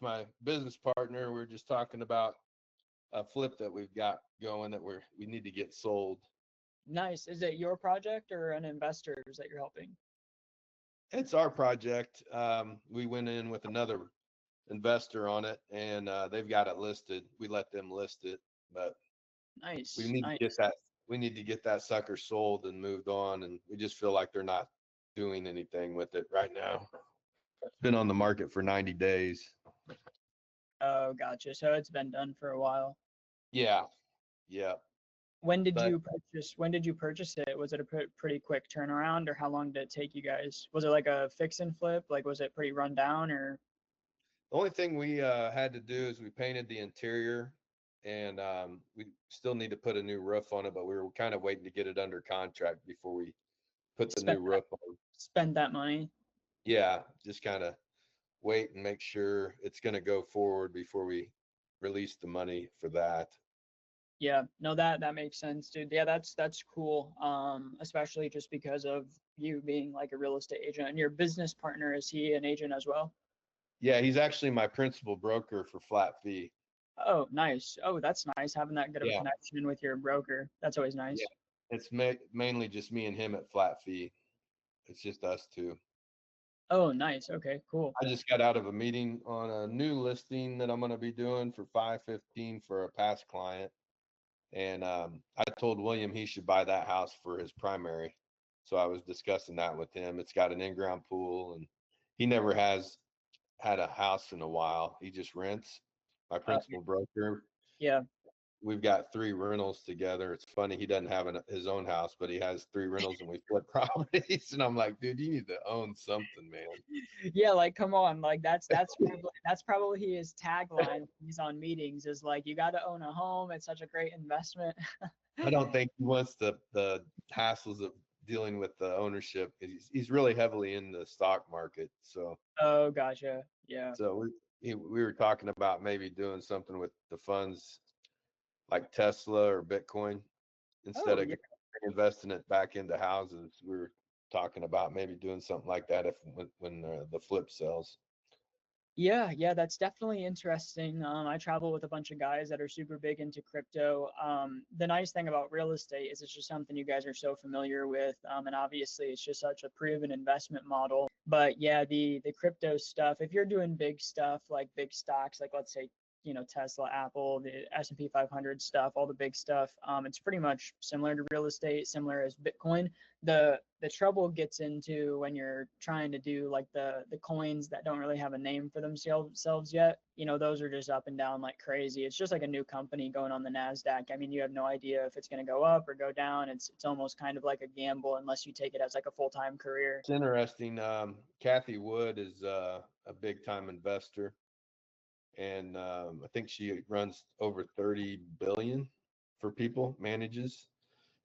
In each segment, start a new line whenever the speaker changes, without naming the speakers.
my business partner. We're just talking about a flip that we've got going that we need to get sold.
Nice. Is it your project or an investor's that you're helping?
It's our project. We went in with another investor on it, and they've got it listed. We let them list it, but we
Nice,
need to get
nice.
that. We need to get that sucker sold and moved on, and we just feel like they're not doing anything with it right now. It's been on the market for 90 days.
Oh, gotcha. So it's been done for a while.
Yeah, yeah.
When did
But
you purchase? When did you purchase it? Was it a pretty quick turnaround, or how long did it take you guys? Was it like a fix and flip? Like, was it pretty run down, or?
the only thing we had to do is we painted the interior, and we still need to put a new roof on it, but we were kind of waiting to get it under contract before we put the
spend
new roof on.
spend that money?
Yeah, just kind of wait and make sure it's going to go forward before we release the money for that.
Yeah, no, that makes sense, dude. Yeah, that's cool. Especially just because of you being like a real estate agent and your business partner, is he an agent as well?
Yeah, he's actually my principal broker for flat fee.
Oh, nice. Oh, that's nice having that good of a
Yeah,
connection with your broker. That's always
yeah.
nice.
It's mainly just me and him at flat fee. It's just us two.
Oh, nice. Okay, cool.
I just got out of a meeting on a new listing that I'm going to be doing for 515 for a past client. And I told William he should buy that house for his primary. So I was discussing that with him. It's got an in-ground pool, and he never has had a house in a while. He just rents. My
Uh,
principal broker.
yeah.
We've got 3 rentals together. It's funny, he doesn't have his own house, but he has 3 rentals and we flip properties. And I'm like, dude, you need to own something, man.
Yeah, like come on, like that's probably his tagline when he's on meetings is like you got to own a home. It's such a great investment.
I don't think he wants the hassles of dealing with the ownership. He's really heavily in the stock market. So
Oh, gotcha. Yeah.
we were talking about maybe doing something with the funds like Tesla or Bitcoin instead
Oh,
of
yeah.
investing it back into houses. We were talking about maybe doing something like that if when the flip sells.
Yeah, yeah, that's definitely interesting. I travel with a bunch of guys that are super big into crypto. The nice thing about real estate is it's just something you guys are so familiar with, and obviously it's just such a proven investment model. But yeah, the crypto stuff, if you're doing big stuff like big stocks, like let's say Tesla, Apple, the S&P 500 stuff, all the big stuff, it's pretty much similar to real estate, similar as Bitcoin. The trouble gets into when you're trying to do like the coins that don't really have a name for themselves yet. Those are just up and down like crazy. It's just like a new company going on the Nasdaq. I mean, you have no idea if it's going to go up or go down. It's almost kind of like a gamble unless you take it as like a full-time career.
It's interesting. Kathy Wood is a big time investor, and I think she runs over 30 billion for people, manages.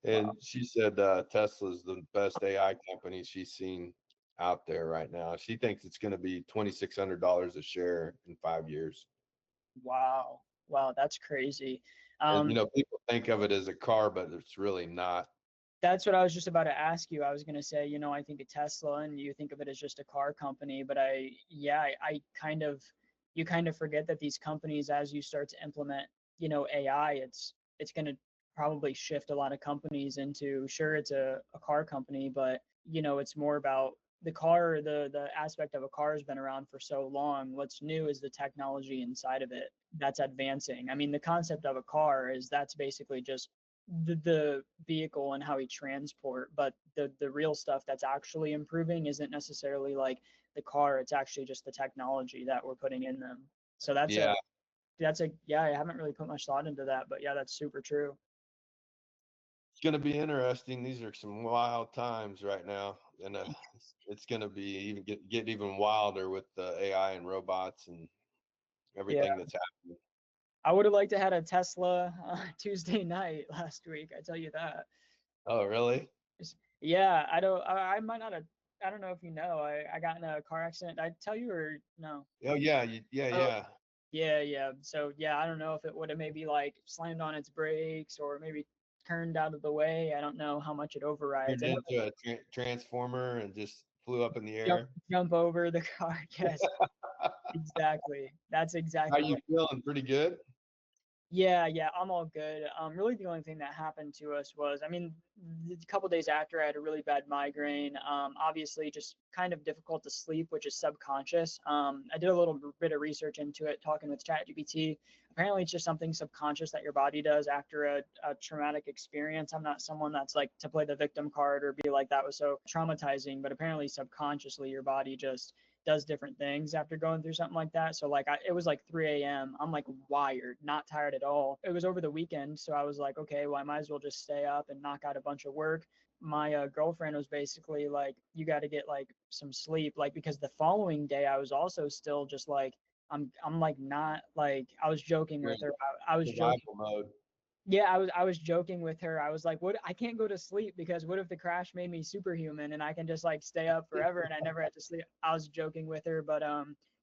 And
Wow.
she said Tesla's the best AI company she's seen out there right now. She thinks it's going to be $2,600 a share in 5 years.
Wow. Wow, that's crazy.
And
Um,
people think of it as a car, but it's really not.
That's what I was just about to ask you. I was going to say, I think of Tesla and you think of it as just a car company, but yeah, I kind of, you kind of forget that these companies, as you start to implement, AI, it's going to probably shift a lot of companies into, sure, it's a car company, but, it's more about the car, the aspect of a car has been around for so long. What's new is the technology inside of it that's advancing. I mean, the concept of a car is that's basically just the vehicle and how we transport, but the real stuff that's actually improving isn't necessarily like the car, it's actually just the technology that we're putting in them. So
Yeah,
yeah, I haven't really put much thought into that, but yeah, that's super true.
it's going to be interesting. These are some wild times right now, and it's going to be even get even wilder with the AI and robots and
Yeah,
everything that's happening.
I would have liked to had a Tesla Tuesday night last week, I tell you that.
Oh, really?
Yeah, I might not have, I don't know if you know, I got in a car accident. Did I tell you or no?
Oh, yeah,
Oh,
yeah.
yeah, yeah. So yeah, I don't know if it would have maybe like slammed on its brakes or maybe turned out of the way. I don't know how much it overrides.
Turned
I know
into a transformer and just flew up in the
jump
air.
jump over the car. Yes. Exactly. That's
How
exactly
you
what.
feeling? Pretty good?
Yeah, yeah, I'm all good. Really, the only thing that happened to us was, I mean, a couple days after I had a really bad migraine. Obviously, just kind of difficult to sleep, which is subconscious. I did a little bit of research into it, talking with ChatGPT. Apparently, it's just something subconscious that your body does after a traumatic experience. I'm not someone that's like to play the victim card or be like that was so traumatizing, but apparently, subconsciously, your body just does different things after going through something like that. So like it was like 3 a.m. I'm like wired, not tired at all. It was over the weekend, so I was like, okay, well I might as well just stay up and knock out a bunch of work. My girlfriend was basically like, you got to get like some sleep, like because the following day I was also still just like, I'm like not like I was joking
You're
with
in
her. I was joking.
survival mode.
Yeah, I was joking with her. I was like, "What? I can't go to sleep because what if the crash made me superhuman and I can just like stay up forever and I never had to sleep?" I was joking with her, but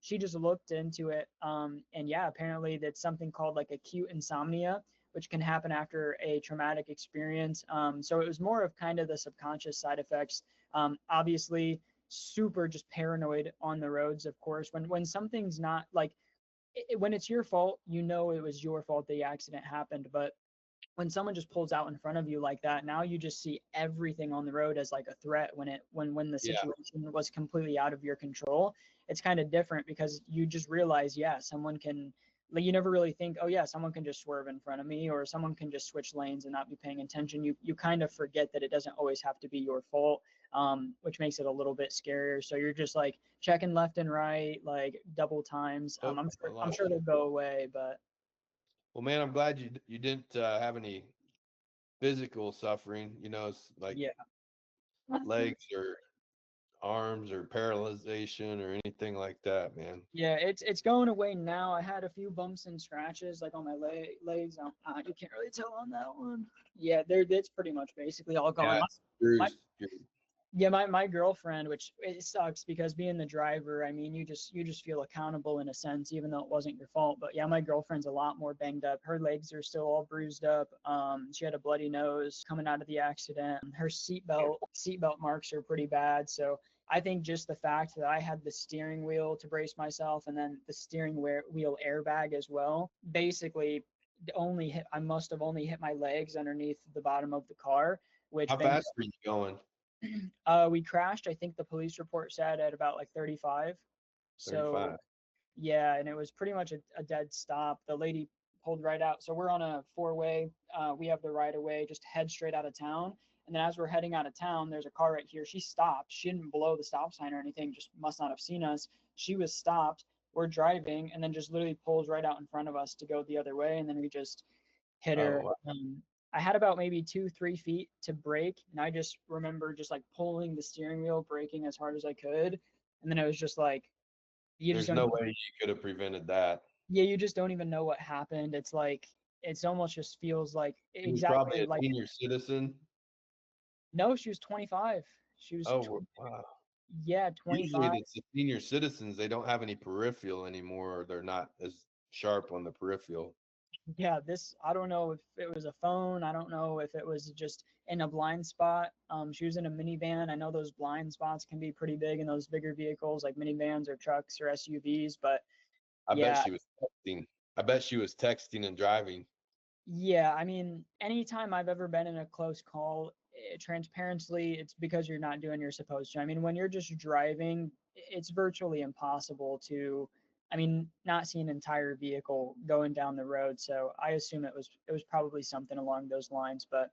she just looked into it, and yeah, apparently that's something called like acute insomnia, which can happen after a traumatic experience. So it was more of kind of the subconscious side effects. Obviously, super just paranoid on the roads. Of course, when something's not like when it's your fault, you know it was your fault the accident happened, but when someone just pulls out in front of you like that, now you just see everything on the road as like a threat when the
Yeah.
situation was completely out of your control. It's kind of different because you just realize, yeah, someone can, like, you never really think, oh yeah, someone can just swerve in front of me or someone can just switch lanes and not be paying attention. You kind of forget that it doesn't always have to be your fault, which makes it a little bit scarier. So you're just like checking left and right, like double times.
Oh,
I'm
I
sure I'm
lost
sure
you.
they'll go away, but
Well, man, I'm glad you didn't have any physical suffering. You know, it's like
yeah.
legs or arms or paralyzation or anything like that, man.
Yeah, it's going away now. I had a few bumps and scratches like on my legs. You can't really tell on that one. Yeah, there it's pretty much basically all
Yeah,
gone.
it's
My
your
yeah, my girlfriend, which it sucks because being the driver, I mean, you just feel accountable in a sense, even though it wasn't your fault. But yeah, my girlfriend's a lot more banged up. Her legs are still all bruised up. She had a bloody nose coming out of the accident. Her seatbelt marks are pretty bad. So I think just the fact that I had the steering wheel to brace myself and then the steering wheel airbag as well, basically I must have only hit my legs underneath the bottom of the car, which
how fast are you going?
we crashed. I think the police report said at about like 35. So
35.
yeah, and it was pretty much a dead stop. The lady pulled right out. So we're on a four-way. We have the right of way, just head straight out of town. And then as we're heading out of town, there's a car right here. She stopped. She didn't blow the stop sign or anything. Just must not have seen us. She was stopped. We're driving, and then just literally pulls right out in front of us to go the other way. And then we just hit
Oh,
her.
wow.
I had about maybe 2, 3 feet to brake, and I just remember just like pulling the steering wheel, braking as hard as I could, and then it was just like you just
There's
don't
no
even,
way you could have prevented that.
yeah, you just don't even know what happened. It's like it's almost just feels like
He was probably
exactly
a
like
senior citizen.
no, she was 25. She was
Oh, wow.
yeah,
Usually
25.
it's the senior citizens, they don't have any peripheral anymore, or they're not as sharp on the peripheral.
Yeah, this I don't know if it was a phone. I don't know if it was just in a blind spot. She was in a minivan. I know those blind spots can be pretty big in those bigger vehicles like minivans or trucks or SUVs, but
I bet
yeah,
she was texting. I bet she was texting and driving.
yeah. I mean, anytime I've ever been in a close call, transparently, it's because you're not doing you're supposed to. I mean, when you're just driving, it's virtually impossible to, I mean, not see an entire vehicle going down the road. So I assume it was probably something along those lines. But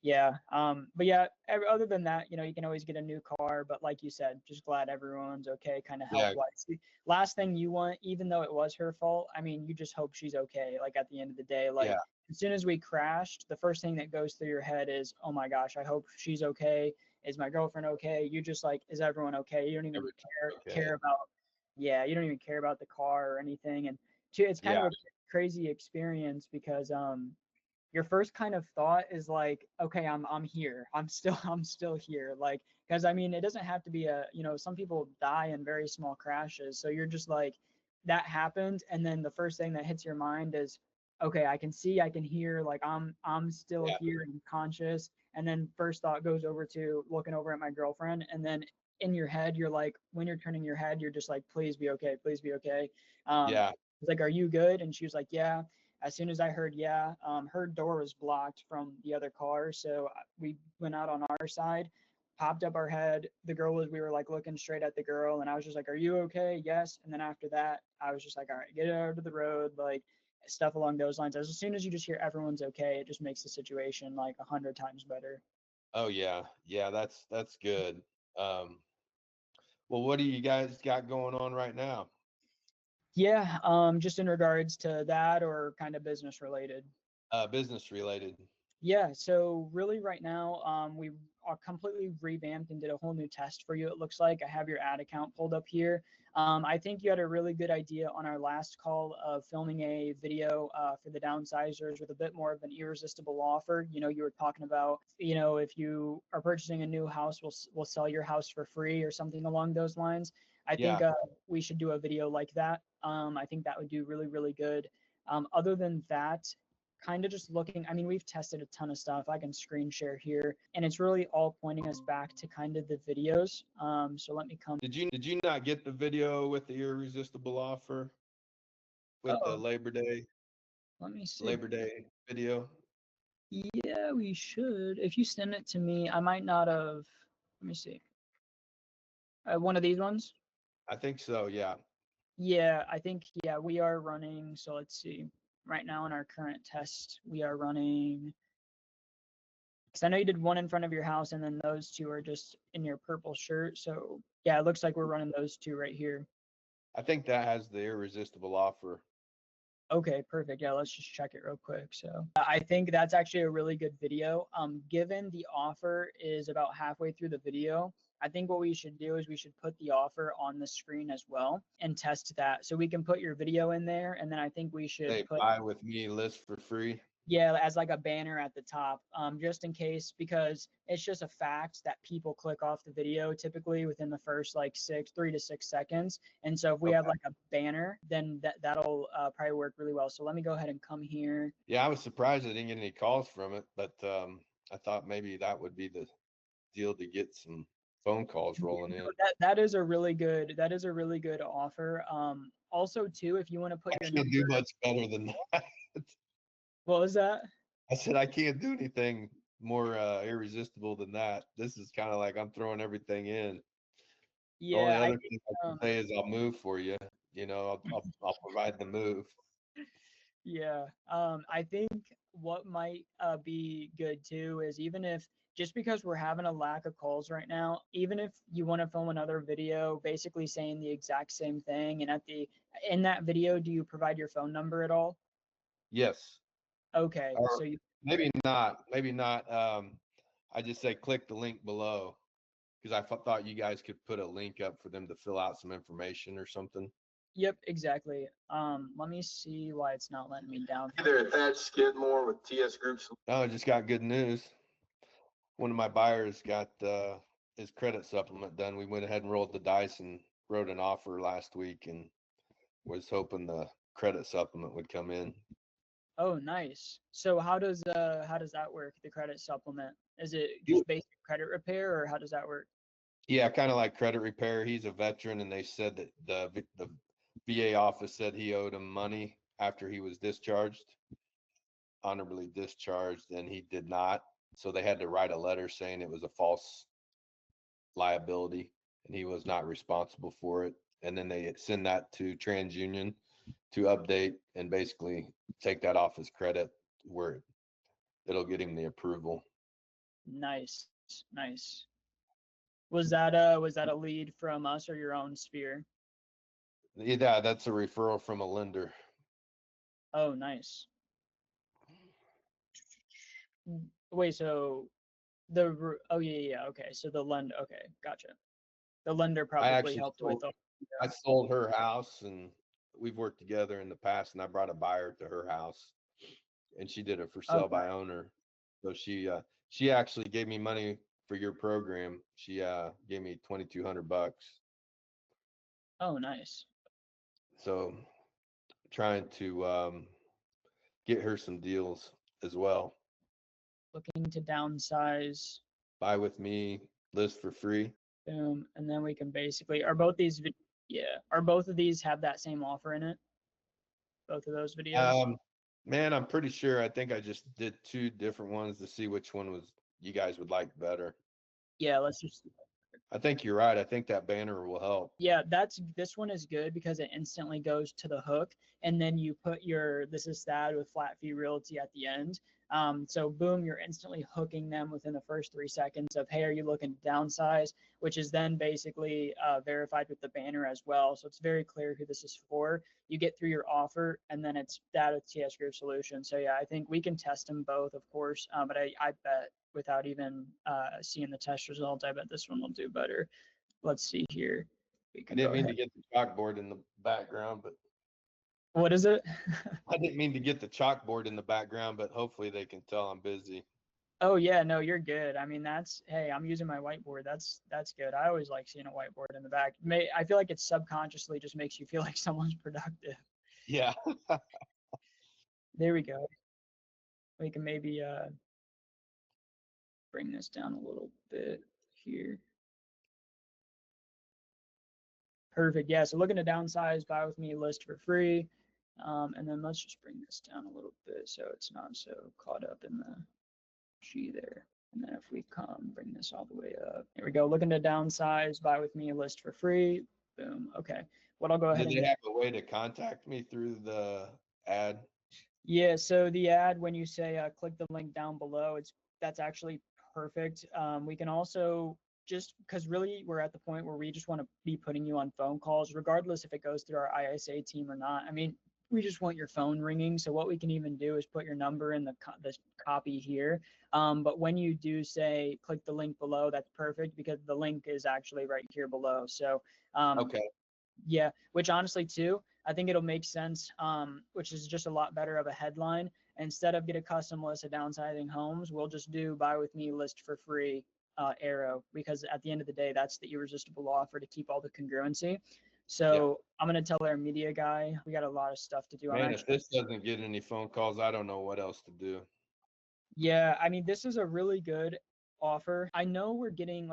yeah, other than that, you can always get a new car. But like you said, just glad everyone's okay, kind of health
Yeah,
wise. Last thing you want, even though it was her fault, I mean, you just hope she's okay. Like at the end of the day, like
yeah,
as soon as we crashed, the first thing that goes through your head is, oh my gosh, I hope she's okay. Is my girlfriend okay? You just like, is everyone okay? You don't even
okay.
care about, yeah, you don't even care about the car or anything. And it's kind
Yeah,
of a crazy experience because your first kind of thought is like, okay, I'm here. I'm still here. Like, because I mean, it doesn't have to be some people die in very small crashes. So you're just like, that happened, and then the first thing that hits your mind is, okay, I can see, I can hear, like I'm still
yeah.
here and conscious. And then first thought goes over to looking over at my girlfriend, and then in your head, you're like, when you're turning your head, you're just like, please be okay, please be okay.
Yeah.
It's like, are you good? And she was like, yeah. As soon as I heard yeah, her door was blocked from the other car, so we went out on our side, popped up our head. We were like looking straight at the girl, and I was just like, "Are you okay?" Yes. And then after that, I was just like, "All right, get out of the road," like stuff along those lines. As soon as you just hear everyone's okay, it just makes the situation like 100 times better.
Oh yeah. Yeah, that's good. Um, well, what do you guys got going on right now?
Yeah, just in regards to that or kind of business related.
Business related.
Yeah, so really right now, we are completely revamped and did a whole new test for you. It looks like I have your ad account pulled up here. I think you had a really good idea on our last call of filming a video for the downsizers with a bit more of an irresistible offer. You know, you were talking about, if you are purchasing a new house, we'll sell your house for free or something along those lines. I think
Yeah.
we should do a video like that. I think that would do really, really good. Other than that, kind of just looking, I mean, we've tested a ton of stuff. I can screen share here, and it's really all pointing us back to kind of the videos. So let me come.
Did you not get the video with the irresistible offer with the
Oh,
Labor Day
let me see.
Labor Day video?
Yeah, we should. If you send it to me, I might not have. Let me see. One of these ones.
I think so, yeah.
Yeah, I think, yeah, we are running. So let's see. Right now in our current test, we are running. Because I know you did one in front of your house, and then those two are just in your purple shirt. So yeah, it looks like we're running those two right here.
I think that has the irresistible offer.
Okay, perfect. Yeah, let's just check it real quick. So I think that's actually a really good video. Given the offer is about halfway through the video, I think what we should do is we should put the offer on the screen as well and test that. So we can put your video in there, and then I think we should
Say
put,
buy with me, list for free.
yeah, as like a banner at the top, just in case, because it's just a fact that people click off the video typically within the first like 3 to 6 seconds. And so if we have
Okay.
like a banner, then that'll probably work really well. So let me go ahead and come here.
Yeah, I was surprised I didn't get any calls from it, but I thought maybe that would be the deal to get some phone calls
Yeah,
rolling
no,
in.
that is a really good offer. Also too, if you want to put
I
your
can't do
number,
much better than that.
what was that?
I said I can't do anything more irresistible than that. This is kind of like I'm throwing everything in. The only
Yeah, I
other
think
thing I can say is I'll move for you. You know, I'll provide the move.
yeah, I think what might be good too is, even if, just because we're having a lack of calls right now, even if you want to film another video basically saying the exact same thing, and in that video, do you provide your phone number at all?
Yes,
Okay,
or
so you,
maybe not. Maybe not. I just say click the link below because thought you guys could put a link up for them to fill out some information or something.
yep, exactly. Let me see why it's not letting me down.
Either Thatch Skidmore with TS Groups. Oh, I just got good news. One of my buyers got his credit supplement done. We went ahead and rolled the dice and wrote an offer last week and was hoping the credit supplement would come in.
Oh, nice. So how does that work? The credit supplement? Is it
You-
just basic credit repair, or how does that work?
Yeah, kind of like credit repair. He's a veteran, and they said that the VA office said he owed him money after he was discharged, honorably discharged, and he did not. So they had to write a letter saying it was a false liability and he was not responsible for it. And then they send that to TransUnion to update and basically take that off his credit where it'll get him the approval.
Nice, nice. Was that a lead from us or your own sphere?
Yeah, that's a referral from a lender.
Oh, nice. Wait, so oh yeah, yeah, yeah, okay. So the lender, okay, gotcha. The lender
I
probably
actually
helped with
sold,
all.
I sold her house and we've worked together in the past and I brought a buyer to her house and she did it for
Oh,
sale by owner. So she actually gave me money for your program. She gave me $2,200.
oh, nice.
So trying to get her some deals as well.
Looking to downsize.
Buy with me, list for free.
Boom. And then we can basically, are both these, are both of these have that same offer in it? Both of those videos?
Man, I'm pretty sure. I think I just did 2 different ones to see which one was you guys would like better.
Yeah, let's just,
I think you're right. I think that banner will help.
yeah, this one is good because it instantly goes to the hook, and then you put your "this is Thad with Flat Fee Realty" at the end. So boom, you're instantly hooking them within the first 3 seconds of, hey, are you looking to downsize? Which is then basically verified with the banner as well. So it's very clear who this is for. You get through your offer, and then it's Thad with TS Group Solution. So yeah, I think we can test them both, of course. But I bet without even seeing the test results, I bet this one will do better. Let's see here. We
I
can go
didn't mean
ahead.
to get the chalkboard in the background, but
What is it?
I didn't mean to get the chalkboard in the background, but hopefully they can tell I'm busy.
Oh yeah, no, you're good. I mean, that's, hey, I'm using my whiteboard. That's good. I always like seeing a whiteboard in the back. I feel like it subconsciously just makes you feel like someone's productive.
Yeah.
There we go. We can maybe bring this down a little bit here. Perfect. Yeah. So looking to downsize, buy with me, list for free. And then let's just bring this down a little bit so it's not so caught up in the G there. And then if we come bring this all the way up, here we go. Looking to downsize, buy with me, list for free. Boom. Okay. What I'll go ahead
Did
and
they
do.
have a way to contact me through the ad?
Yeah, so the ad, when you say click the link down below, that's actually perfect. We can also, just because really we're at the point where we just want to be putting you on phone calls, regardless if it goes through our ISA team or not. I mean, we just want your phone ringing. So what we can even do is put your number in the copy here. But when you do say click the link below, that's perfect because the link is actually right here below. So
Okay.
yeah, which honestly too, I think it'll make sense, which is just a lot better of a headline. Instead of get a custom list of downsizing homes, we'll just do buy with me list for free arrow, because at the end of the day, that's the irresistible offer to keep all the congruency.
Yeah.
So I'm going to tell our media guy, we got a lot of stuff to do. I'm
Man, if
actually,
this doesn't get any phone calls, I don't know what else to do.
yeah, I mean, this is a really good offer. I know we're getting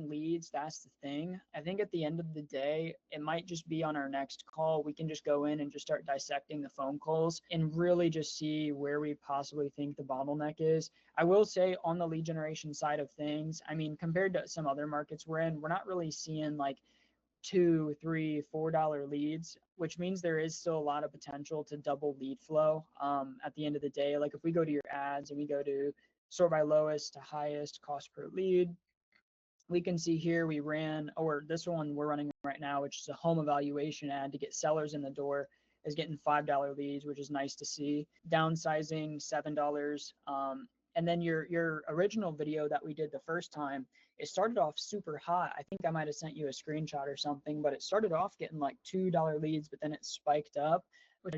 leads. That's the thing. I think at the end of the day, it might just be on our next call. We can just go in and just start dissecting the phone calls and really just see where we possibly think the bottleneck is. I will say on the lead generation side of things, I mean, compared to some other markets we're in, we're not really seeing like $2, $3, $4 leads, which means there is still a lot of potential to double lead flow. At the end of the day, like if we go to your ads and we go to sort by lowest to highest cost per lead, we can see here we ran, or this one we're running right now, which is a home evaluation ad to get sellers in the door, is getting $5 leads, which is nice to see. Downsizing $7. And then your original video that we did the first time, it started off super hot. I think I might have sent you a screenshot or something, but it started off getting like $2 leads, but then it spiked up, which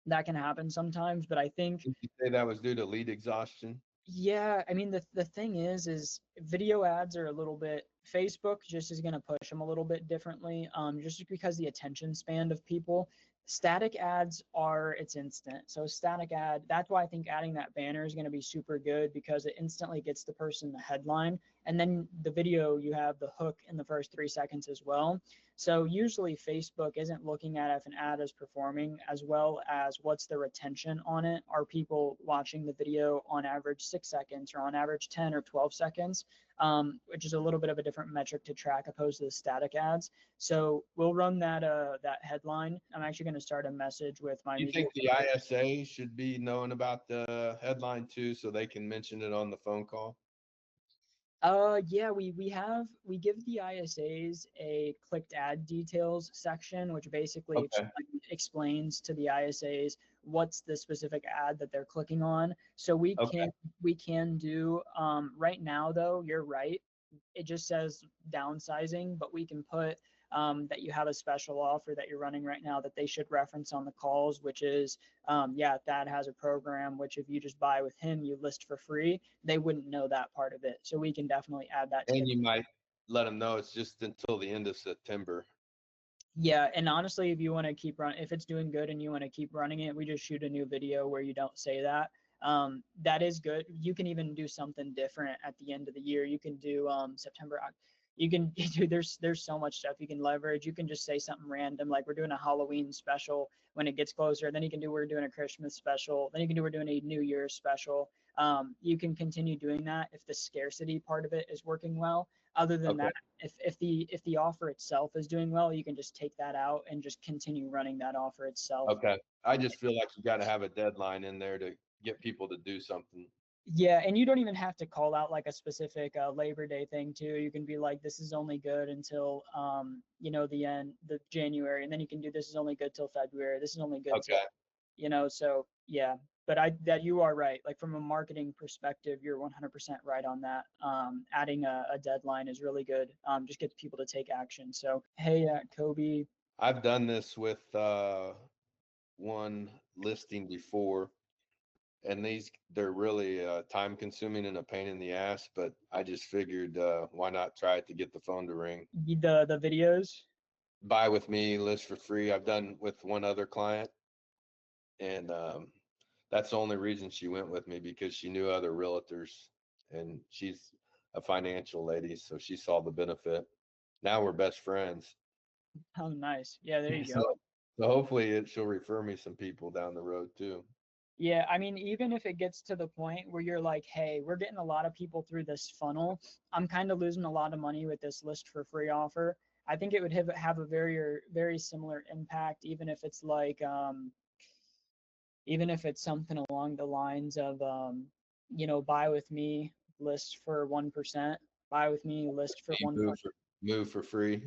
that can happen sometimes. But I think,
Did you say that was due to lead exhaustion?
yeah, I mean the thing is video ads are a little bit, Facebook just is going to push them a little bit differently, just because the attention span of people. Static ads are, it's instant. So a static ad, that's why I think adding that banner is going to be super good, because it instantly gets the person the headline, and then the video, you have the hook in the first 3 seconds as well. So usually Facebook isn't looking at if an ad is performing, as well as what's the retention on it. Are people watching the video on average 6 seconds or on average 10 or 12 seconds, which is a little bit of a different metric to track opposed to the static ads. So we'll run that headline. I'm actually going to start a message with my
You
media.
think the ISA should be knowing about the headline too, so they can mention it on the phone call?
Yeah, we give the ISAs a clicked ad details section, which basically
Okay.
explains to the ISAs what's the specific ad that they're clicking on. So we
Okay.
can do, right now though, you're right. It just says downsizing, but we can put that you have a special offer that you're running right now that they should reference on the calls, which is, yeah, Thad has a program, which if you just buy with him, you list for free. They wouldn't know that part of it. So we can definitely add that to the.
And you might let them know it's just until the end of September.
Yeah, and honestly, if you want to keep running, if it's doing good and you want to keep running it, we just shoot a new video where you don't say that. That is good. You can even do something different at the end of the year. You can do September. You can dude, there's so much stuff you can leverage. You can just say something random, like we're doing a Halloween special when it gets closer. Then you can do we're doing a Christmas special. Then you can do we're doing a New Year's special. You can continue doing that if the scarcity part of it is working well. Other than
Okay.
that, if the offer itself is doing well, you can just take that out and just continue running that offer itself.
Okay. I just feel like you got to have a deadline in there to get people to do something.
Yeah, and you don't even have to call out like a specific Labor Day thing too. You can be like, this is only good until the January, and then you can do this is only good till February. This is only good till,
Okay.
so yeah. But that you are right. Like from a marketing perspective, you're 100% right on that. Adding a deadline is really good. Just gets people to take action. So hey, Kobe.
I've done this with one listing before, and they're really time consuming and a pain in the ass, but I just figured why not try it to get the phone to ring.
The videos.
Buy with me, list for free. I've done with one other client, and that's the only reason she went with me, because she knew other realtors, and she's a financial lady, so she saw the benefit. Now we're best friends.
Oh, nice. Yeah, there you
So,
go.
so hopefully she'll refer me some people down the road too.
Yeah, I mean, even if it gets to the point where you're like, hey, we're getting a lot of people through this funnel, I'm kind of losing a lot of money with this list for free offer. I think it would have a very similar impact, even if it's like, even if it's something along the lines of, buy with me, list for 1%, buy with me, list for
You
1.
move for free.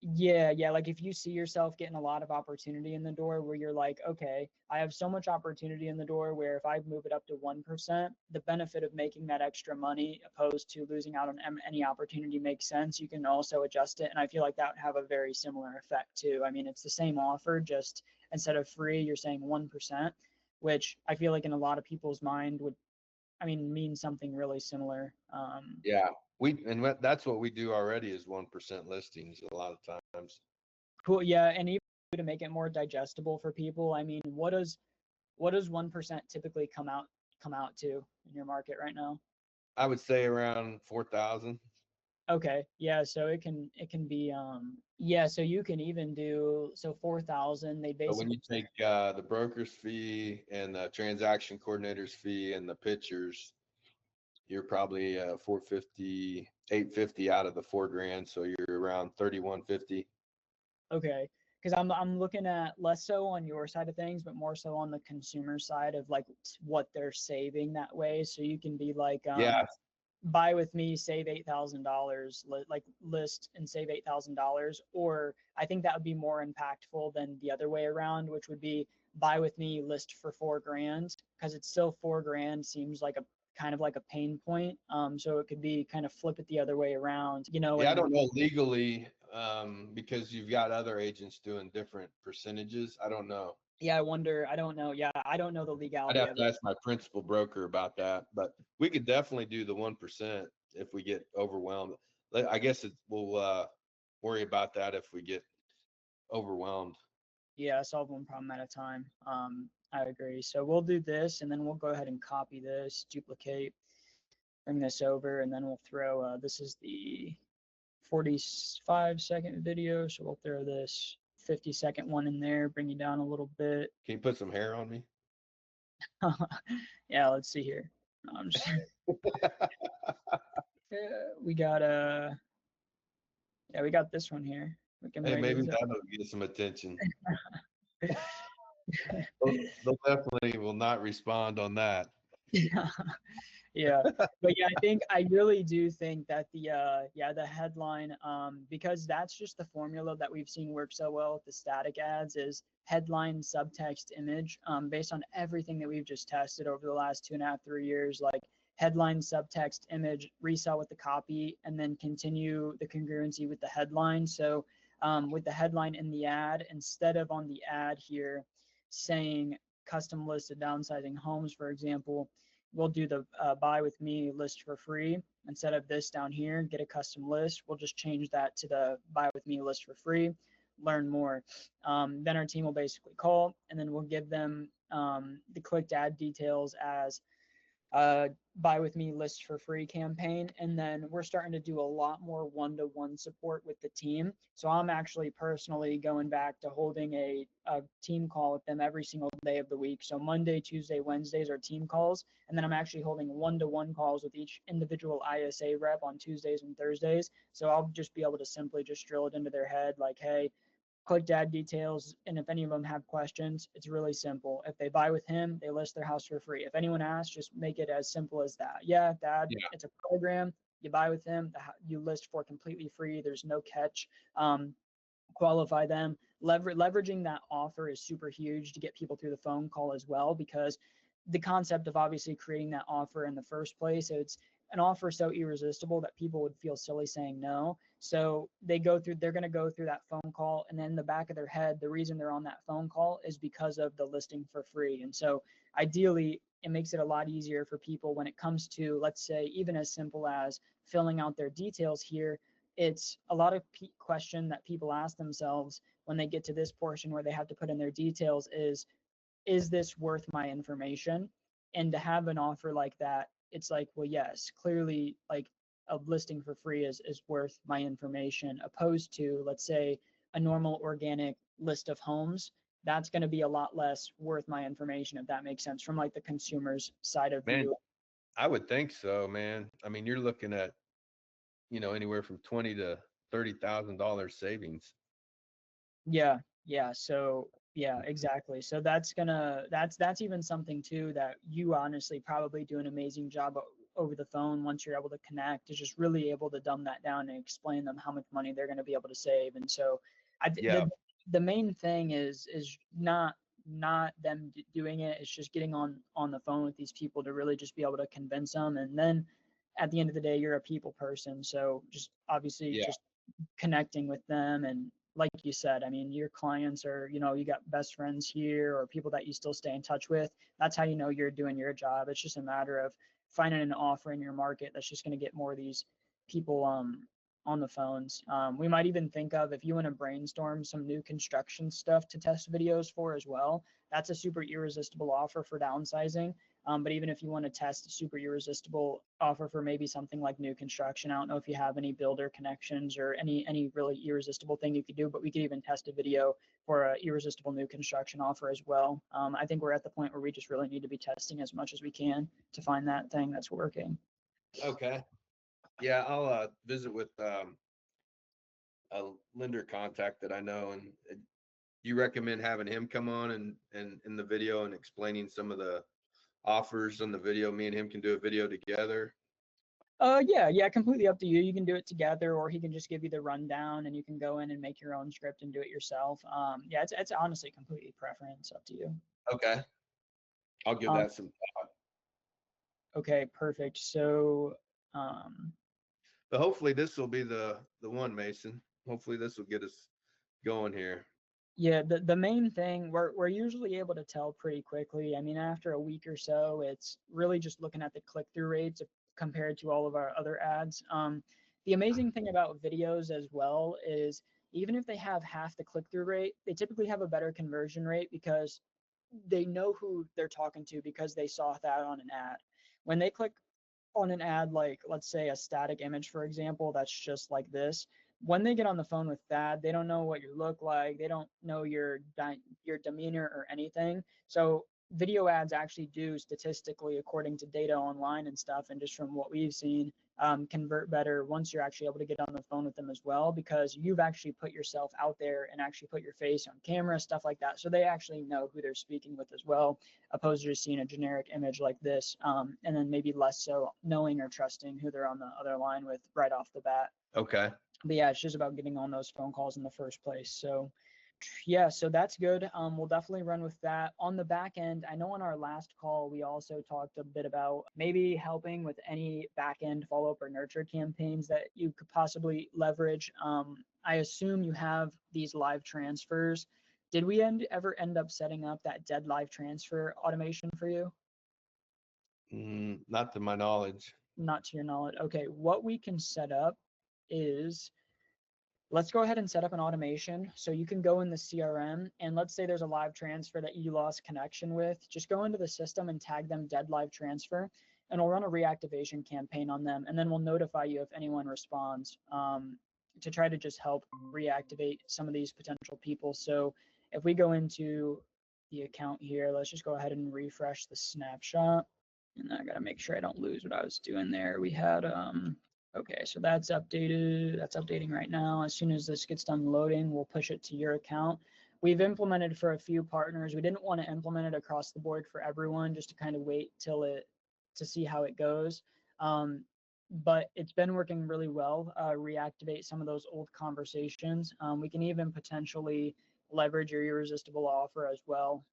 Yeah. Like if you see yourself getting a lot of opportunity in the door where you're like, okay, I have so much opportunity in the door where if I move it up to 1%, the benefit of making that extra money opposed to losing out on any opportunity makes sense. You can also adjust it. And I feel like that would have a very similar effect too. I mean, it's the same offer, just instead of free, you're saying 1%, which I feel like in a lot of people's mind would, mean something really similar.
Yeah, that's what we do already is 1% listings a lot of times.
Cool. Yeah. And even to make it more digestible for people, I mean, what does 1% typically come out to in your market right now?
I would say around 4,000.
Okay, yeah, so it can be yeah, so you can even do 4,000. They
But when
basically
you take the broker's fee and the transaction coordinator's fee and the pictures, you're probably 450, 850 out of the 4 grand. So you're around 3,150.
okay, because I'm looking at less so on your side of things, but more so on the consumer side of like what they're saving that way. So you can be like
Yeah.
buy with me, save $8,000, like list and save $8,000. Or I think that would be more impactful than the other way around, which would be buy with me, list for 4 grand, because it's still 4 grand seems like a kind of like a pain point. So it could be kind of flip it the other way around,
Yeah, I
and
don't know legally, because you've got other agents doing different percentages. I don't know.
yeah, I don't know. Yeah, I don't know the
I'd
legality
have
of
to
it.
ask my principal broker about that, but we could definitely do the 1% if we get overwhelmed. I guess we'll worry about that if we get overwhelmed.
Yeah, solve one problem at a time. I agree. So we'll do this, and then we'll go ahead and copy this, duplicate, bring this over, and then we'll throw, this is the 45-second video, so we'll throw this 50-second one in there, bring you down a little bit.
Can you put some hair on me?
Yeah, let's see here. I'm just, we got yeah, we got this one here. We can
Hey, maybe
raise it.
that'll get some attention. They'll definitely will not respond on that.
Yeah. Yeah, but yeah, I really do think that the headline, because that's just the formula that we've seen work so well with the static ads is headline, subtext, image, based on everything that we've just tested over the last 2.5, 3 years, like headline, subtext, image, resell with the copy, and then continue the congruency with the headline. So with the headline in the ad, instead of on the ad here saying custom listed downsizing homes, for example, we'll do the buy with me list for free. Instead of this down here, get a custom list, we'll just change that to the buy with me list for free, learn more. Then our team will basically call, and then we'll give them the clicked ad details as buy with me, list for free campaign. And then we're starting to do a lot more one-to-one support with the team. So I'm actually personally going back to holding a team call with them every single day of the week. So Monday, Tuesday, Wednesdays are team calls. And then I'm actually holding one-to-one calls with each individual ISA rep on Tuesdays and Thursdays. So I'll just be able to simply just drill it into their head like, hey, click dad details, and if any of them have questions, it's really simple. If they buy with him, they list their house for free. If anyone asks, just make it as simple as that. Yeah, dad,
Yeah.
it's a program. You buy with him, you list for completely free. There's no catch. Qualify them. Leveraging that offer is super huge to get people through the phone call as well, because the concept of obviously creating that offer in the first place, it's an offer so irresistible that people would feel silly saying no. So they're going to go through that phone call, and then in the back of their head, the reason they're on that phone call is because of the listing for free. And so ideally, it makes it a lot easier for people when it comes to, let's say, even as simple as filling out their details here. It's a lot of question that people ask themselves when they get to this portion where they have to put in their details is this worth my information? And to have an offer like that, it's like, well, yes, clearly, like a listing for free is worth my information, opposed to, let's say, a normal organic list of homes. That's going to be a lot less worth my information, if that makes sense, from like the consumer's side of
Man,
view.
I would think so, man. I mean, you're looking at, anywhere from 20 to $30,000 savings.
Yeah, yeah. So yeah, exactly. So that's even something too that you honestly probably do an amazing job over the phone once you're able to connect, is just really able to dumb that down and explain them how much money they're going to be able to save. And so
Yeah.
the main thing is not them doing it. It's just getting on the phone with these people to really just be able to convince them. And then at the end of the day, you're a people person, so just obviously
Yeah.
just connecting with them. And like you said, I mean, your clients are, you got best friends here or people that you still stay in touch with. That's how you know you're doing your job. It's just a matter of finding an offer in your market that's just going to get more of these people on the phones. We might even think of, if you want to brainstorm some new construction stuff to test videos for as well, that's a super irresistible offer for downsizing. But even if you want to test a super irresistible offer for maybe something like new construction, I don't know if you have any builder connections or any really irresistible thing you could do, but we could even test a video for a irresistible new construction offer as well. I think we're at the point where we just really need to be testing as much as we can to find that thing that's working.
Okay. Yeah, I'll visit with a lender contact that I know, and you recommend having him come on and in the video and explaining some of the offers on the video. Me and him can do a video together.
Yeah, completely up to you. You can do it together, or he can just give you the rundown, and you can go in and make your own script and do it yourself. Yeah, it's honestly completely preference, up to you.
Okay. I'll give
Um,
that some thought.
okay, perfect. So, um,
But hopefully this will be the one, Mason. Hopefully this will get us going here.
yeah, the main thing, we're usually able to tell pretty quickly. I mean, after a week or so, it's really just looking at the click-through rates compared to all of our other ads. The amazing thing about videos as well is, even if they have half the click-through rate, they typically have a better conversion rate because they know who they're talking to, because they saw that on an ad. When they click on an ad, like let's say a static image, for example, that's just like this, when they get on the phone with that, they don't know what you look like, they don't know your demeanor or anything. So video ads actually do, statistically, according to data online and stuff, and just from what we've seen, convert better once you're actually able to get on the phone with them as well, because you've actually put yourself out there and actually put your face on camera, stuff like that, so they actually know who they're speaking with as well, opposed to just seeing a generic image like this, and then maybe less so knowing or trusting who they're on the other line with right off the bat.
Okay.
But yeah, it's just about getting on those phone calls in the first place. So yeah, so that's good. We'll definitely run with that. On the back end, I know on our last call, we also talked a bit about maybe helping with any back end follow up or nurture campaigns that you could possibly leverage. I assume you have these live transfers. Did we ever end up setting up that dead live transfer automation for you?
Not to my knowledge.
Not to your knowledge. Okay, what we can set up is, let's go ahead and set up an automation. So you can go in the CRM, and let's say there's a live transfer that you lost connection with. Just go into the system and tag them dead live transfer. and we'll run a reactivation campaign on them, and then we'll notify you if anyone responds, to try to just help reactivate some of these potential people. So if we go into the account here, let's just go ahead and refresh the snapshot. And I gotta make sure I don't lose what I was doing there. We had, okay, so that's updated. That's updating right now. As soon as this gets done loading, we'll push it to your account. We've implemented for a few partners. We didn't want to implement it across the board for everyone, just to kind of wait to see how it goes. But it's been working really well. Reactivate some of those old conversations. We can even potentially leverage your irresistible offer as well,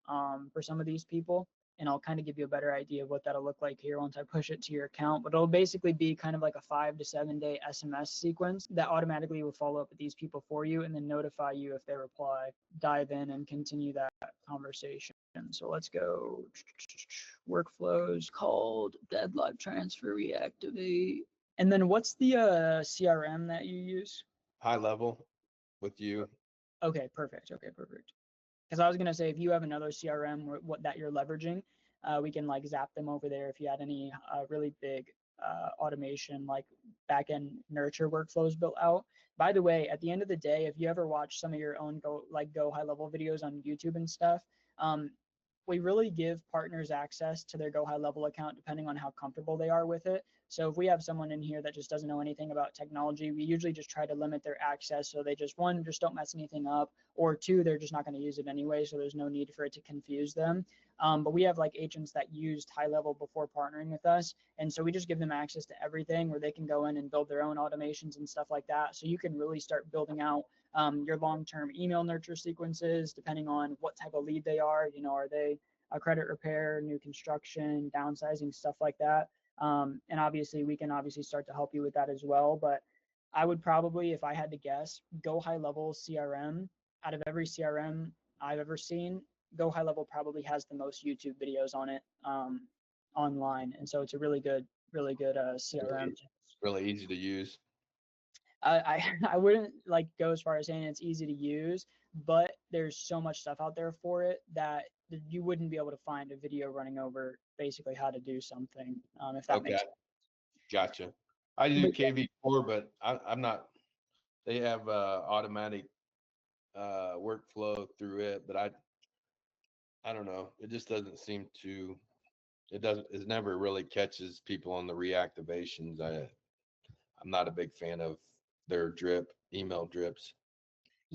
for some of these people. And I'll kind of give you a better idea of what that'll look like here once I push it to your account. But it'll basically be kind of like a 5 to 7 day SMS sequence that automatically will follow up with these people for you and then notify you if they reply. Dive in and continue that conversation. So let's go workflows called dead live transfer reactivate. And then what's the CRM that you use?
High level with you.
Okay, perfect. Okay, perfect. Because I was gonna say, if you have another CRM what that you're leveraging, we can like zap them over there if you had any really big automation like backend nurture workflows built out. By the way, at the end of the day, if you ever watch some of your own go high level videos on YouTube and stuff, we really give partners access to their go high level account depending on how comfortable they are with it. So if we have someone in here that just doesn't know anything about technology, we usually just try to limit their access so they just, one, just don't mess anything up, or two, they're just not going to use it anyway, so there's no need for it to confuse them. But we have like agents that used high level before partnering with us, and so we just give them access to everything where they can go in and build their own automations and stuff like that. So you can really start building out your long-term email nurture sequences depending on what type of lead they are. You know, are they a credit repair, new construction, downsizing, stuff like that. And obviously we can obviously start to help you with that as well. But I would probably, if I had to guess, go high level CRM. Out of every CRM I've ever seen, go high level probably has the most YouTube videos on it, online. And so it's a really good CRM.
It's really easy to use.
I wouldn't like go as far as saying it's easy to use, but there's so much stuff out there for it that you wouldn't be able to find a video running over basically how to do something, if that makes sense.
Gotcha. I do
But
KV4, but I'm not. They have automatic workflow through it, but I don't know. It just doesn't seem to. It never really catches people on the reactivations. I'm not a big fan of their email drips.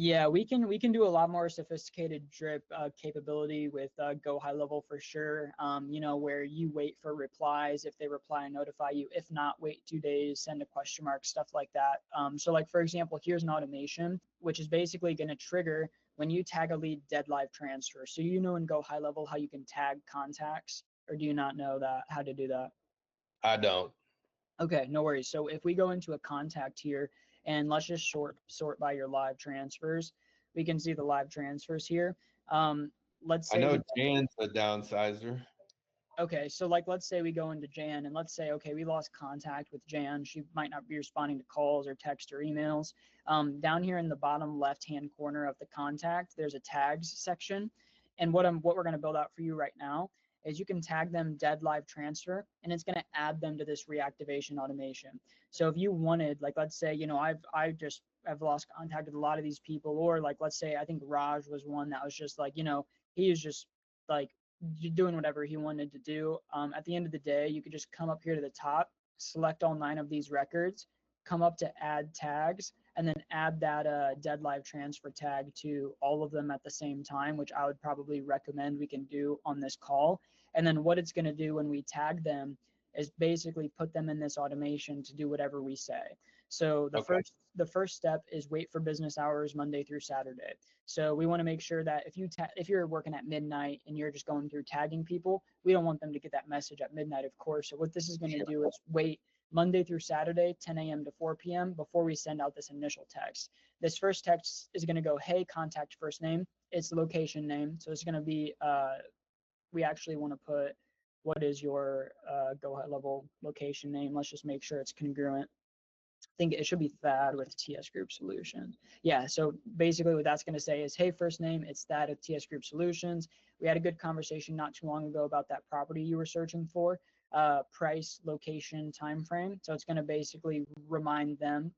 yeah, we can do a lot more sophisticated drip capability with go high level for sure. You know, where you wait for replies. If they reply, notify you. If not, wait 2 days, send a question mark, stuff like that. So like for example, here's an automation which is basically going to trigger when you tag a lead dead live transfer. So you know in go high level how you can tag contacts, or do you not know that how to do that?
I don't.
Okay, no worries. So if we go into a contact here and let's just sort by your live transfers, we can see the live transfers here. Let's
I
say
know Jan's a downsizer.
okay, so like let's say we go into Jan and let's say, okay, we lost contact with Jan. She might not be responding to calls or text or emails. Down here in the bottom left-hand corner of the contact, there's a tags section. And what we're going to build out for you right now is you can tag them dead live transfer, and it's going to add them to this reactivation automation. So if you wanted, like, let's say, you know, I've lost contact with a lot of these people, or like, let's say, I think Raj was one that was just like, you know, he was just like doing whatever he wanted to do. At the end of the day, you could just come up here to the top, select all 9 of these records, come up to add tags, and then add that dead live transfer tag to all of them at the same time, which I would probably recommend we can do on this call. And then what it's going to do when we tag them is basically put them in this automation to do whatever we say. So the first step is wait for business hours Monday through Saturday. So we want to make sure that if you're working at midnight and you're just going through tagging people, we don't want them to get that message at midnight, of course. So what this is going to do is wait Monday through Saturday, 10 a.m. to 4 p.m. before we send out this initial text. This first text is going to go, hey, contact first name. It's location name. So it's going to be, we actually want to put, what is your go high level location name? Let's just make sure it's congruent. I think it should be Thad with TS Group Solutions. Yeah, so basically what that's going to say is, hey, first name, it's Thad of TS Group Solutions. We had a good conversation not too long ago about that property you were searching for. price, location, time frame. So it's going to basically remind them,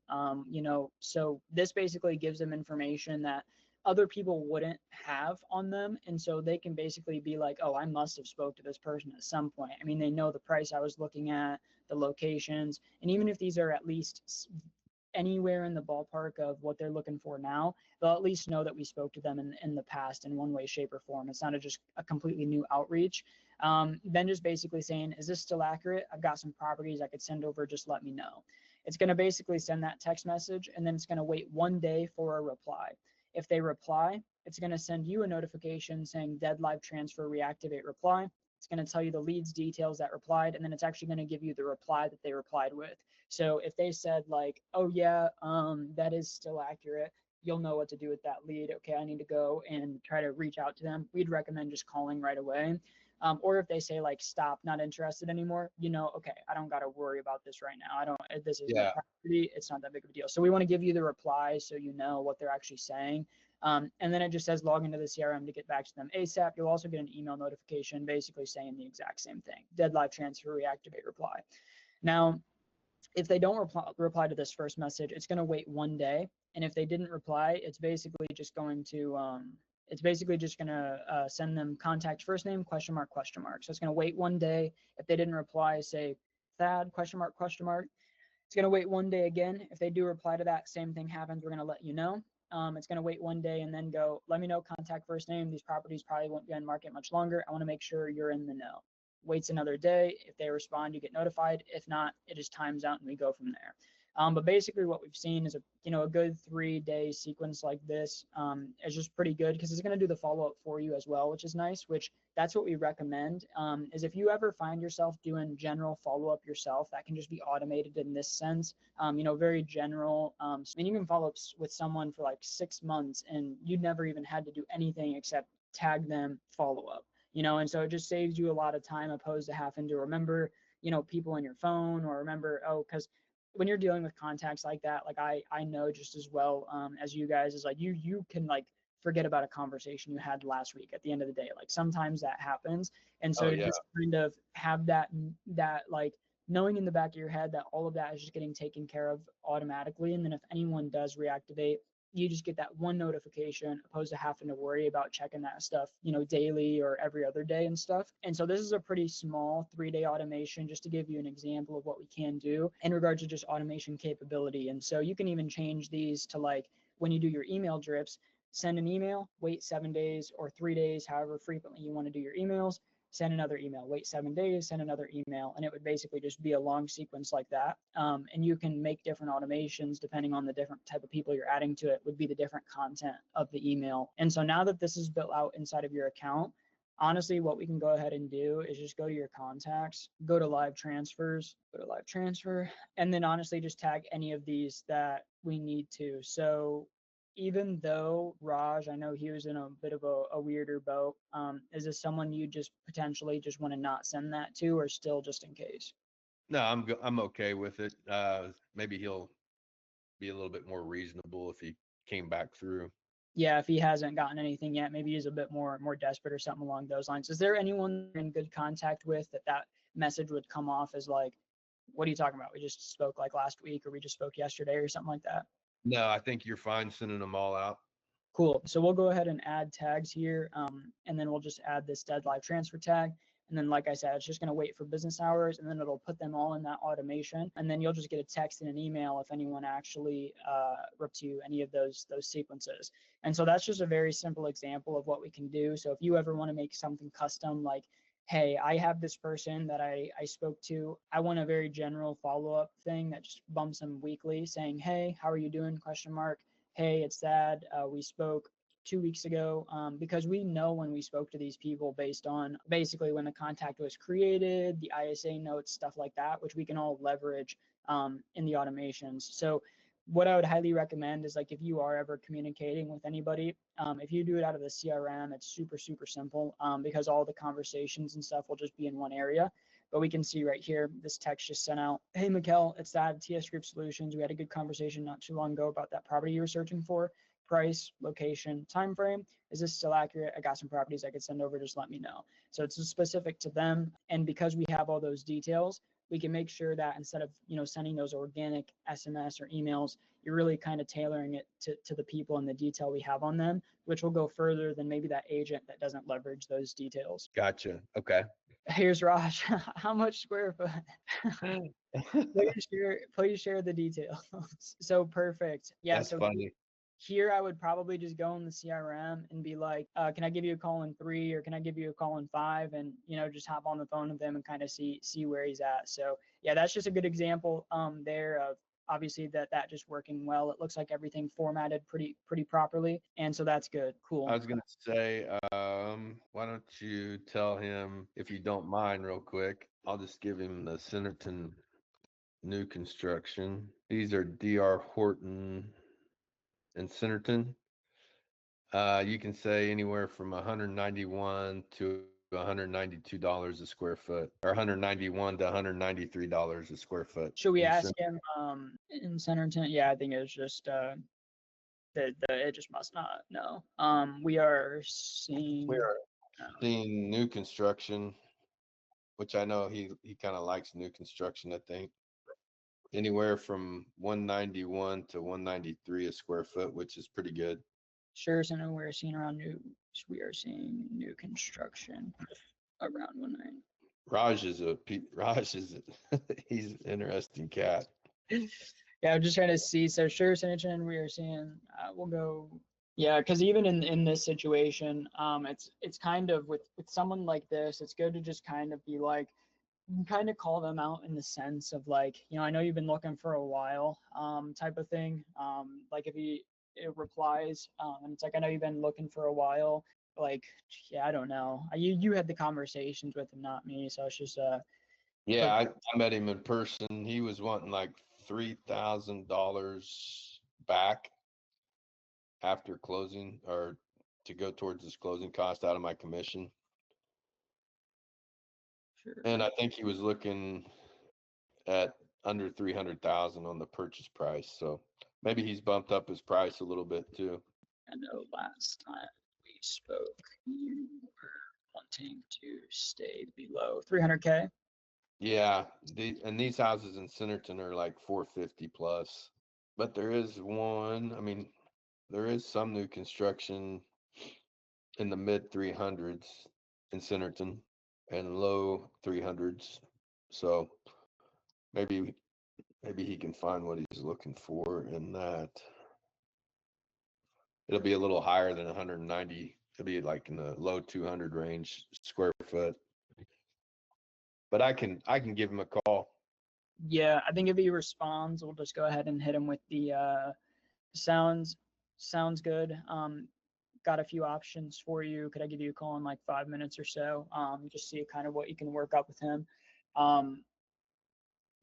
so this basically gives them information that other people wouldn't have on them. And so they can basically be like, oh, I must have spoke to this person at some point. I mean, they know the price I was looking at, the locations, and even if these are at least anywhere in the ballpark of what they're looking for now, they'll at least know that we spoke to them in the past in one way, shape, or form. It's not just a completely new outreach. Then just basically saying, is this still accurate? I've got some properties I could send over, just let me know. It's going to basically send that text message, and then it's going to wait 1 day for a reply. If they reply, it's going to send you a notification saying dead live transfer, reactivate reply. It's going to tell you the leads details that replied, and then it's actually going to give you the reply that they replied with. So if they said like, oh yeah, that is still accurate, you'll know what to do with that lead. Okay, I need to go and try to reach out to them. We'd recommend just calling right away. Or if they say like, stop, not interested anymore, okay, I don't got to worry about this right now. This isn't a priority. It's not that big of a deal. So we want to give you the reply so you know what they're actually saying. And then it just says log into the CRM to get back to them ASAP. You'll also get an email notification basically saying the exact same thing. Dead live transfer, reactivate reply. Now, if they don't reply to this first message, it's going to wait 1 day. And if they didn't reply, it's basically just going to send them contact first name, question mark, question mark. So it's going to wait 1 day. If they didn't reply, say Thad, question mark, question mark. It's going to wait 1 day again. If they do reply to that, same thing happens. We're going to let you know. It's going to wait 1 day and then go, let me know, contact first name. These properties probably won't be on market much longer. I want to make sure you're in the know. Waits another day. If they respond, you get notified. If not, it just times out and we go from there. But basically what we've seen is a good 3-day sequence like this is just pretty good because it's going to do the follow-up for you as well, which is nice, which that's what we recommend is if you ever find yourself doing general follow-up yourself, that can just be automated in this sense, very general. I mean, you can follow up with someone for like 6 months and you never even had to do anything except tag them, follow up. And so it just saves you a lot of time opposed to having to remember, people in your phone or remember, because when you're dealing with contacts like that, like I know just as well as you guys, is like you can like forget about a conversation you had last week at the end of the day. Like sometimes that happens. And so just kind of have that like knowing in the back of your head that all of that is just getting taken care of automatically. And then if anyone does reactivate, you just get that one notification opposed to having to worry about checking that stuff, daily or every other day and stuff. And so this is a pretty small 3-day automation just to give you an example of what we can do in regards to just automation capability. And so you can even change these to like when you do your email drips, send an email, wait 7 days or 3 days, however frequently you want to do your emails, send another email, wait 7 days, send another email, and it would basically just be a long sequence like that. And you can make different automations depending on the different type of people you're adding to it, would be the different content of the email. And so now that this is built out inside of your account, honestly, what we can go ahead and do is just go to your contacts, go to live transfers, and then honestly just tag any of these that we need to. So even though Raj, I know he was in a bit of a weirder boat, is this someone you just potentially just want to not send that to, or still just in case?
No, I'm okay with it. Maybe he'll be a little bit more reasonable if he came back through.
Yeah, if he hasn't gotten anything yet, maybe he's a bit more desperate or something along those lines. Is there anyone you're in good contact with that message would come off as like, what are you talking about? We just spoke like last week, or we just spoke yesterday, or something like that?
No, I think you're fine sending them all out.
Cool. So we'll go ahead and add tags here, and then we'll just add this dead live transfer tag. And then, like I said, it's just going to wait for business hours, and then it'll put them all in that automation. And then you'll just get a text and an email if anyone actually ripped you any of those sequences. And so that's just a very simple example of what we can do. So if you ever want to make something custom, like, hey, I have this person that I spoke to, I want a very general follow-up thing that just bumps them weekly saying, hey, how are you doing? Question mark. Hey, it's Thad. We spoke 2 weeks ago, because we know when we spoke to these people based on basically when the contact was created, the ISA notes, stuff like that, which we can all leverage in the automations. So what I would highly recommend is, like, if you are ever communicating with anybody, if you do it out of the CRM, it's super, super simple because all the conversations and stuff will just be in one area. But we can see right here, this text just sent out, hey, Mikkel, it's Thad, TS Group Solutions. We had a good conversation not too long ago about that property you were searching for. price, location, time frame. Is this still accurate? I got some properties I could send over, just let me know. So it's specific to them. And because we have all those details, we can make sure that instead of, sending those organic SMS or emails, you're really kind of tailoring it to the people and the detail we have on them, which will go further than maybe that agent that doesn't leverage those details.
Gotcha. Okay.
Here's Raj. How much square foot? Please share the details. So perfect. Yeah.
That's
so
funny.
here I would probably just go in the CRM and be like, can I give you a call in 3 or can I give you a call in 5? And, just hop on the phone with him and kind of see where he's at. So yeah, that's just a good example there of obviously that just working well. It looks like everything formatted pretty properly. And so that's good. Cool.
I was going to say, why don't you tell him, if you don't mind, real quick, I'll just give him the Centerton new construction. These are DR Horton and Centerton. You can say anywhere from 191 to $192 a square foot, or 191 to $193 a square foot.
Should we ask him in Centerton? Yeah, I think it's just it just must not know. We are seeing
new construction, which I know he kind of likes new construction, I think. Anywhere from 191 to 193 a square foot, which is pretty good.
Sure, so we are seeing new construction around 190.
Raj is he's an interesting cat.
Yeah, I'm just trying to see. So sure, Centerton, we are seeing we'll go. Yeah, because even in this situation, it's kind of with someone like this, it's good to just kind of be like, you can kind of call them out in the sense of like, I know you've been looking for a while, type of thing. Like if it replies, and it's like, I know you've been looking for a while. Like, yeah, I don't know. You had the conversations with him, not me. So it's just
Yeah, I met him in person. He was wanting like $3,000 back after closing, or to go towards his closing cost out of my commission.
sure.
And I think he was looking at under 300,000 on the purchase price. So maybe he's bumped up his price a little bit too.
I know last time we spoke, you were wanting to stay below 300K.
Yeah, these houses in Centerton are like 450 plus. But there is one, I mean, there is some new construction in the mid 300s in Centerton and low 300s. So maybe he can find what he's looking for in that. It'll be a little higher than 190. It'll be like in the low 200 range square foot. But I can give him a call.
Yeah, I think if he responds, we'll just go ahead and hit him with the sounds good. Got a few options for you. Could I give you a call in like 5 minutes or so? Just see kind of what you can work up with him.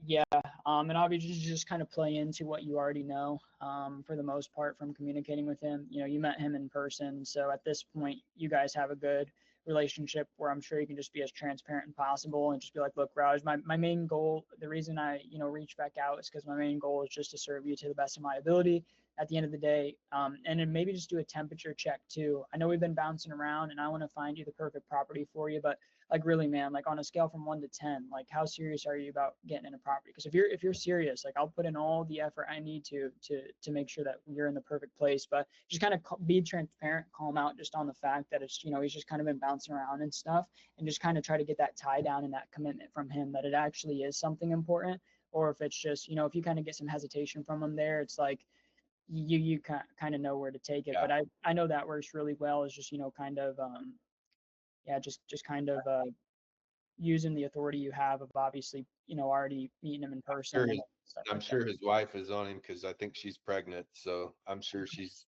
Yeah, and obviously just kind of play into what you already know, for the most part from communicating with him. You met him in person, so at this point, you guys have a good relationship where I'm sure you can just be as transparent as possible and just be like, look, Raj, my main goal, the reason I, reach back out is because my main goal is just to serve you to the best of my ability at the end of the day. And then maybe just do a temperature check too. I know we've been bouncing around and I want to find you the perfect property for you, but like really, man, like on a scale from 1 to 10, like how serious are you about getting in a property? Because if you're serious, like I'll put in all the effort I need to make sure that you're in the perfect place. But just kind of be transparent, call him out just on the fact that it's, he's just kind of been bouncing around and stuff, and just kind of try to get that tie down and that commitment from him that it actually is something important. Or if it's just, if you kind of get some hesitation from him there, it's like you kind of know where to take it. Yeah. But I know that works really well, is just, kind of just kind of using the authority you have of obviously, already meeting him in person.
I'm sure his wife is on him because I think she's pregnant. So I'm sure she's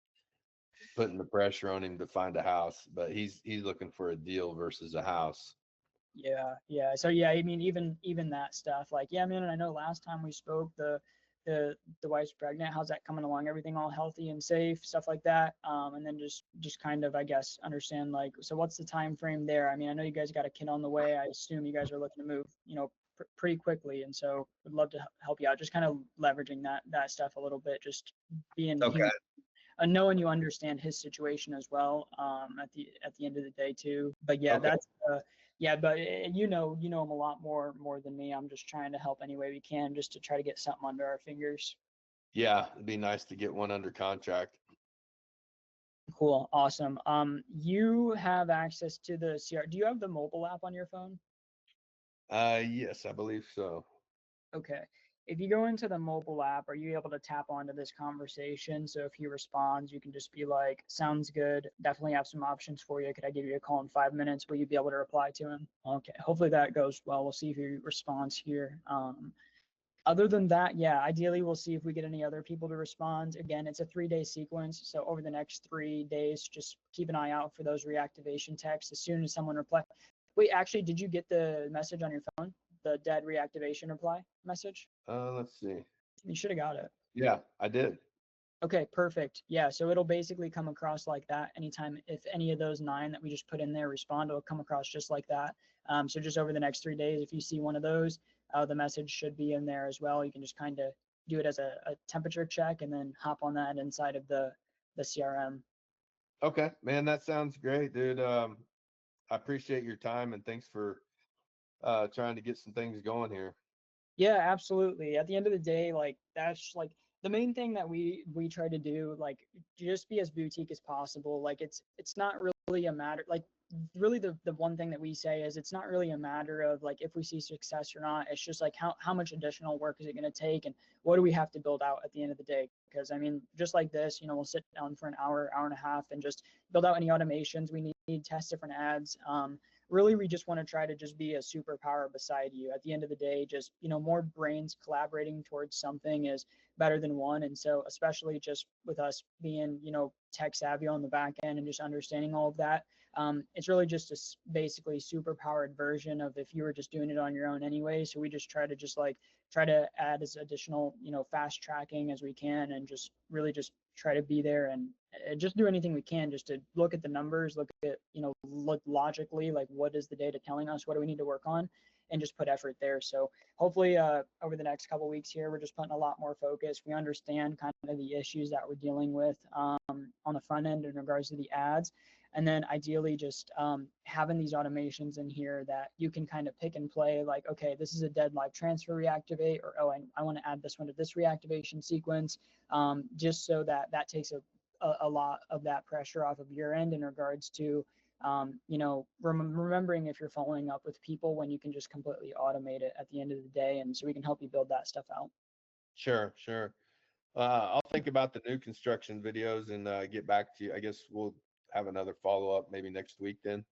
putting the pressure on him to find a house, but he's looking for a deal versus a house.
Yeah. So yeah, I mean, even that stuff, like, yeah, man, I know last time we spoke, the wife's pregnant. How's that coming along? Everything all healthy and safe, stuff like that. And then just kind of, I guess, understand like, so what's the time frame there? I mean, I know you guys got a kid on the way. I assume you guys are looking to move, pretty quickly. And so would love to help you out. Just kind of leveraging that stuff a little bit, just being
okay.
knowing you understand his situation as well, at the end of the day too. But yeah,
Okay.
that's yeah, but you know him a lot more than me. I'm just trying to help any way we can, just to try to get something under our fingers.
Yeah, it'd be nice to get one under contract.
Cool, awesome. You have access to the CR. Do you have the mobile app on your phone?
Yes, I believe so.
Okay. If you go into the mobile app, are you able to tap onto this conversation? So if he responds, you can just be like, sounds good. Definitely have some options for you. Could I give you a call in 5 minutes? Will you be able to reply to him? Okay. Hopefully that goes well. We'll see if he responds here. Other than that, yeah, ideally we'll see if we get any other people to respond. Again, it's a 3-day sequence. So over the next 3 days, just keep an eye out for those reactivation texts. As soon as someone replies, wait, actually, did you get the message on your phone? The dead reactivation reply message?
Let's see.
You should have got it.
Yeah, I did.
Okay, perfect. Yeah, so it'll basically come across like that anytime if any of those 9 that we just put in there respond, it'll come across just like that. So just over the next 3 days, if you see one of those, the message should be in there as well. You can just kind of do it as a temperature check and then hop on that inside of the CRM.
Okay, man, that sounds great, dude. I appreciate your time and thanks for trying to get some things going here.
Yeah, absolutely. At the end of the day, like that's like the main thing that we try to do, like just be as boutique as possible. Like it's not really a matter like really the one thing that we say is it's not really a matter of like if we see success or not. It's just like how much additional work is it going to take and what do we have to build out at the end of the day? Because I mean, just like this, we'll sit down for an hour, hour and a half and just build out any automations we need, test different ads. Really we just want to try to just be a superpower beside you at the end of the day. Just more brains collaborating towards something is better than one. And so especially just with us being tech savvy on the back end and just understanding all of that, it's really just a basically super powered version of if you were just doing it on your own anyway. So we just try to just like try to add as additional fast tracking as we can and just really just try to be there and just do anything we can just to look at the numbers, look at look logically, like what is the data telling us, what do we need to work on, and just put effort there. So hopefully over the next couple weeks here, we're just putting a lot more focus. We understand kind of the issues that we're dealing with on the front end in regards to the ads, and then ideally just having these automations in here that you can kind of pick and play, like, okay, this is a dead live transfer reactivate, or oh, I want to add this one to this reactivation sequence, just so that takes a lot of that pressure off of your end in regards to remembering if you're following up with people when you can just completely automate it at the end of the day. And so we can help you build that stuff out.
Sure, sure. I'll think about the new construction videos and get back to you. I guess we'll have another follow up maybe next week then.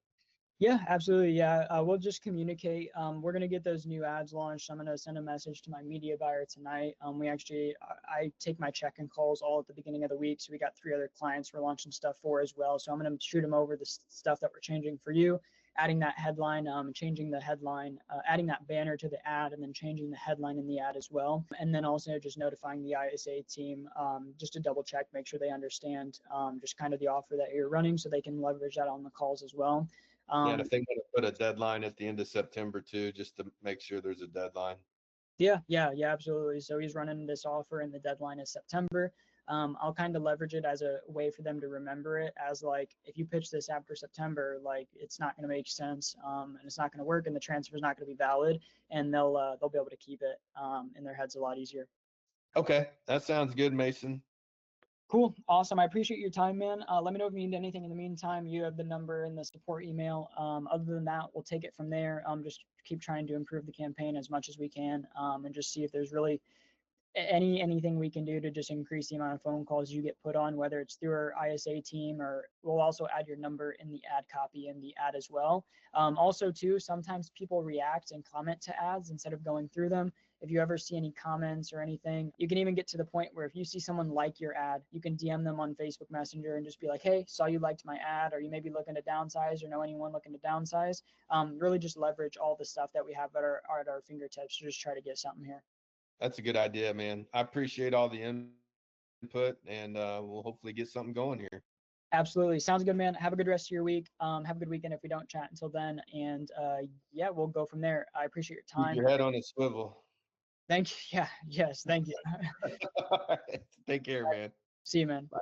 Yeah, absolutely. Yeah, we'll just communicate. We're gonna get those new ads launched. I'm gonna send a message to my media buyer tonight. We actually, I take my check-in calls all at the beginning of the week, so we got 3 other clients we're launching stuff for as well. So I'm gonna shoot them over the stuff that we're changing for you, adding that headline, changing the headline, adding that banner to the ad, and then changing the headline in the ad as well. And then also just notifying the ISA team just to double check, make sure they understand just kind of the offer that you're running, so they can leverage that on the calls as well.
Yeah, and if they want to put a deadline at the end of September too, just to make sure there's a deadline.
Yeah, absolutely. So he's running this offer and the deadline is September. I'll kind of leverage it as a way for them to remember it as like, if you pitch this after September, like it's not going to make sense and it's not going to work and the transfer is not going to be valid, and they'll be able to keep it in their heads a lot easier.
Okay, that sounds good, Mason.
Cool. Awesome. I appreciate your time, man. Let me know if you need anything in the meantime. You have the number in the support email. Other than that, we'll take it from there. Just keep trying to improve the campaign as much as we can and just see if there's really anything we can do to just increase the amount of phone calls you get put on, whether it's through our ISA team, or we'll also add your number in the ad copy in the ad as well. Also too, sometimes people react and comment to ads instead of going through them. If you ever see any comments or anything, you can even get to the point where if you see someone like your ad, you can DM them on Facebook Messenger and just be like, hey, saw you liked my ad, or you may be looking to downsize or know anyone looking to downsize. Really just leverage all the stuff that we have at our fingertips to just try to get something here.
That's a good idea, man. I appreciate all the input and we'll hopefully get something going here.
Absolutely. Sounds good, man. Have a good rest of your week. Have a good weekend if we don't chat until then. And yeah, we'll go from there. I appreciate your
Keep
time.
your head on a swivel.
Thank you. Yeah. Yes. Thank you.
Take care, man.
See you, man.
Bye.